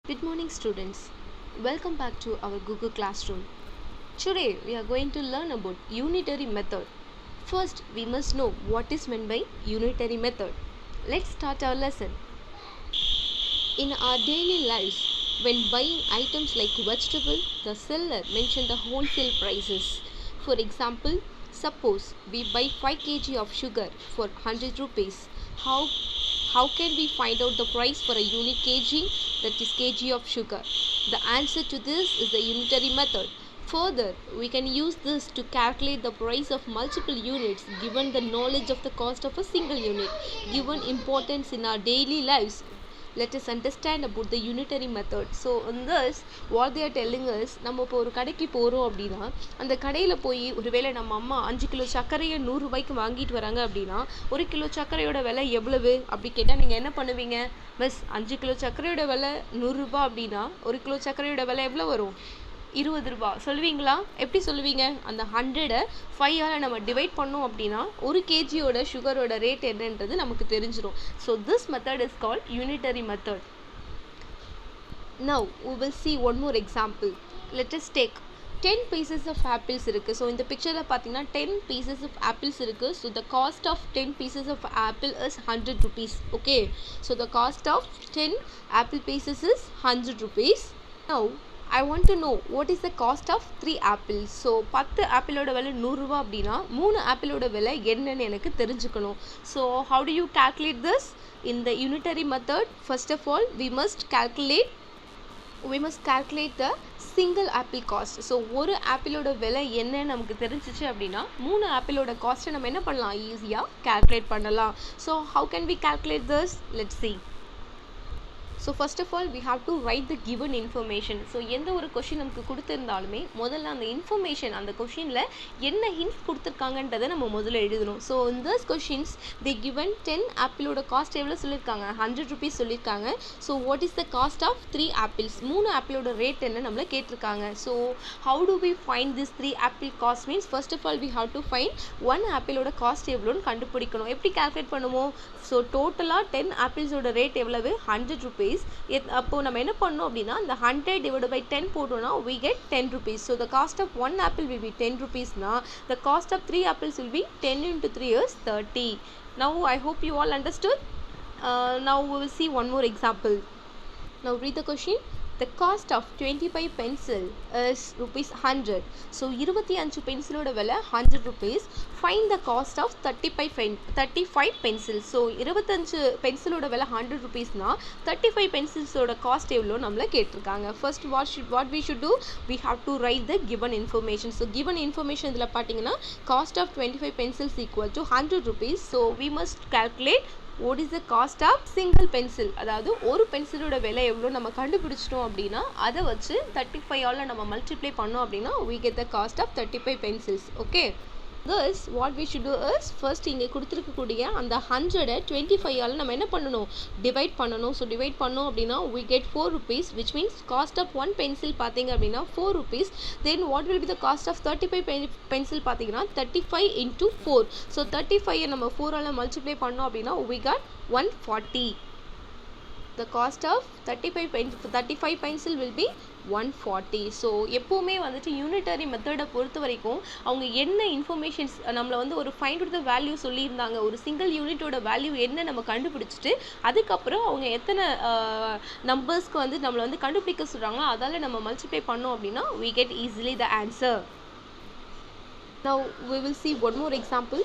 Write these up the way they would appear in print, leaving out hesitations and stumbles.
Good morning, students. Welcome back to our Google Classroom. Today, we are going to learn about unitary method. First, we must know what is meant by unitary method. Let's start our lesson. In our daily lives, when buying items like vegetable, the seller mentions the wholesale prices. For example, suppose we buy 5 kg of sugar for 100 rupees. How can we find out the price for a unit kg, that is kg of sugar? The answer to this is the unitary method. Further, we can use this to calculate the price of multiple units given the knowledge of the cost of a single unit. Given importance in our daily lives, let us understand about the unitary method. So in this, what they are telling us, நம்ம இப்போ ஒரு கடைக்கு போகிறோம் அப்படின்னா அந்த கடையில் போய் ஒருவேளை நம்ம அம்மா 5 கிலோ சர்க்கரையை 100 ரூபாய்க்கு வாங்கிட்டு வராங்க அப்படின்னா 1 கிலோ சர்க்கரையோட விலை எவ்வளவு அப்படி கேட்டால் நீங்கள் என்ன பண்ணுவீங்க? மிஸ் 5 கிலோ சர்க்கரையோட விலை 100 ரூபாய் அப்படின்னா 1 கிலோ சர்க்கரையோட விலை எவ்வளோ வரும்? 20 ரூபா சொல்லுவீங்களா? எப்படி சொல்லுவீங்க? அந்த 100-ஐ 5ஆல் நம்ம டிவைட் பண்ணோம் அப்படின்னா 1 kgயோட சுகரோட ரேட் என்னன்றது நமக்கு தெரிஞ்சிடும். So this method is called unitary method. Now we will see one more example. Let us take 10 pieces of apples இருக்குது. ஸோ இந்த பிக்சரில் பார்த்தீங்கன்னா 10 pieces of apples இருக்குது. So the cost of 10 pieces of apple is 100 rupees. Okay, so the cost of 10 apple pieces is 100 rupees. Now I want to know what is the cost of 3 apples. So 10 ஆப்பிளோட விலை 100 ரூபா அப்படின்னா 3 ஆப்பிளோட விலை என்னன்னு எனக்கு தெரிஞ்சுக்கணும். So how do you calculate this? In the unitary method, first of all we must calculate the single apple cost. So ஒரு ஆப்பிளோட விலை என்னன்னு நமக்கு தெரிஞ்சிச்சு அப்படின்னா 3 ஆப்பிளோட காஸ்ட்டை நம்ம என்ன பண்ணலாம்? ஈஸியாக calculate பண்ணலாம். So how can we calculate this? Let's see. So first of all we have to write the given information. So எந்த ஒரு கொஷின் நமக்கு கொடுத்துருந்தாலுமே முதல்ல அந்த இன்ஃபர்மேஷன், அந்த கொஷினில் என்ன ஹிண்ட்ஸ் கொடுத்துருக்காங்கன்றதை நம்ம முதல்ல எழுதணும். So in this questions the given 10 ஆப்பிளோட காஸ்ட் எவ்வளோ சொல்லியிருக்காங்க? 100 rupees சொல்லியிருக்காங்க. So what is the cost of 3 apples? 3 ஆப்பிளோட ரேட் என்ன நம்மளை கேட்டிருக்காங்க. So how do we find this 3 apple cost? Means first of all we have to find 1 ஆப்பிளோட cost எவ்வளோன்னு கண்டுபிடிக்கணும். எப்படி கால்குலேட் பண்ணுவோம்? ஸோ டோட்டலாக 10 ஆப்பிள்ஸோட ரேட் எவ்வளவு? 100 rupees. அப்போது நம்ம என்ன பண்ணோம் அப்படின்னா இந்த 100 divided by 10 போட்டோம்னா we get 10 rupees. So the cost of 1 apple will be 10 rupees. The cost of 3 apples will be 10 into 3 is 30. Now I hope you all understood. Now we will see one more example. Now read the question. The cost of 25 pencil is rupees 100. So 25 பென்சிலோட விலை 100 rupees. Find the cost of 35 pencils. So 25 பென்சிலோட விலை 100 rupeesனா 35 பென்சில்ஸோட cost எவ்வளோ நம்மளை கேட்டிருக்காங்க. First what we should do? We have to write the given information. So given information இதில் பார்த்தீங்கன்னா cost of 25 pencils equal to 100 rupees. So we must calculate what is the cost of single pencil. அதாவது ஒரு பென்சிலோட விலை எவ்வளோ நம்ம கண்டுபிடிச்சிட்டோம் அப்படின்னா அதை வச்சு 35ஆல் நம்ம மல்டிப்ளை பண்ணோம் அப்படின்னா we get the cost of 35 pencils. Okay, thus what we should do is first இங்கே கொடுத்துருக்கக்கூடிய அந்த 100-ஐ 25ஆல் நம்ம என்ன பண்ணணும்? டிவைட் பண்ணணும். ஸோ டிவைட் பண்ணோம் அப்படின்னா we get 4 rupees, which means cost of 1 pencil பார்த்தீங்க அப்படின்னா 4 rupees. Then what will be the cost of 35 pencil பார்த்தீங்கன்னா 35 into 4. ஸோ 35-ஐ நம்ம 4ஆல் மல்டிப்ளை பண்ணோம் அப்படின்னா we got 140. The cost of 35 pencil will be 140. So எப்போவுமே வந்துட்டு யூனிட்டரி மெத்தடை பொறுத்த வரைக்கும் அவங்க என்ன இன்ஃபர்மேஷன்ஸ் நம்மளை வந்து ஒரு ஃபைண்ட் அவுட் த வேல்யூ சொல்லியிருந்தாங்க, ஒரு சிங்கிள் யூனிட்டோட வேல்யூ என்ன நம்ம கண்டுபிடிச்சிட்டு அதுக்கப்புறம் அவங்க எத்தனை நம்பர்ஸ்க்கு வந்து நம்மளை வந்து கண்டுபிடிக்க சொல்கிறாங்களோ அதால் நம்ம மல்டிப்ளை பண்ணோம் அப்படின்னா we get easily the answer. Now we will see one more example.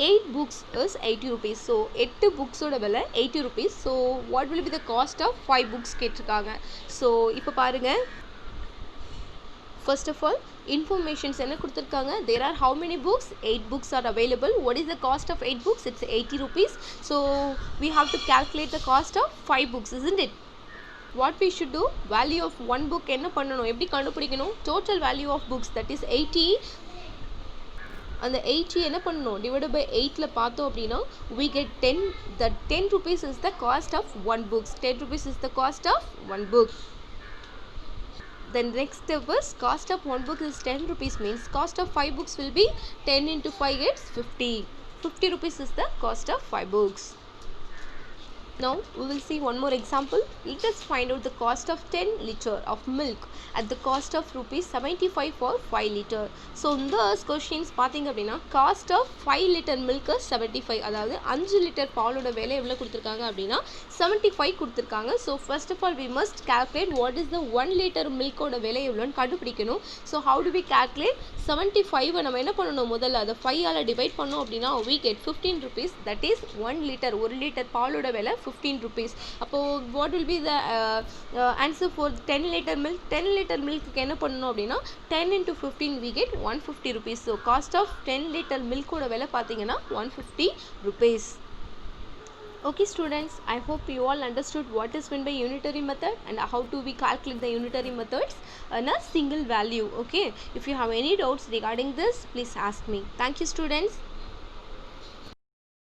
8 books is 80 rupees. So 8 booksோட விலை 80 rupees. So what will be the cost of 5 books கேட்டிருக்காங்க. ஸோ இப்போ பாருங்கள், first of all informations என்ன கொடுத்துருக்காங்க? there are how many books? 8 books are available. What is the cost of 8 books? It's 80 rupees. So we have to calculate the cost of 5 books, isn't it? What we should do? Value of one book என்ன பண்ணணும்? எப்படி கண்டுபிடிக்கணும்? total value of books, that is 80. அந்த 80 என்ன பண்ணணும்? Divide by 8ல பார்த்தோம் அப்படின்னா we get 10. The 10 rupees is the cost of one book. 10 rupees is the cost of one book. Then next step is cost of one book is 10 rupees, means cost of 5 books will be 10 into 5 gets 50. 50 rupees is the cost of 5 books. Now we will see one more example. Let us find out the cost of 10 liter of milk at the cost of rupees 75 for 5 liter. So in this questions பார்த்தீங்க அப்படின்னா cost of 5 liter milk 75, அதாவது 5 litre பாலோட விலை எவ்வளோ கொடுத்துருக்காங்க அப்படின்னா 75 கொடுத்துருக்காங்க. So first of all we must calculate what is the 1 liter milkோட விலை எவ்வளோன்னு கண்டுபிடிக்கணும். So how do we calculate 75 நம்ம என்ன பண்ணணும், முதல்ல அதை 5 ஆல் டிவைட் பண்ணோம் அப்படின்னா we get 15 rupees, that is 1 liter, 1 litre பாலோட விலை 15 rupees. அப்போது what will be the answer for 10 liter milk? 10 liter milk என்ன பண்ணணும் அப்படின்னா 10 into 15 we get 150 rupees. So cost of 10 liter milk ஓட விலை பார்த்தீங்கன்னா 150 rupees. Okay students, I hope you all understood what is meant by unitary method and how do we calculate the unitary methods in a single value. Okay, if you have any doubts regarding this, please ask me. Thank you students.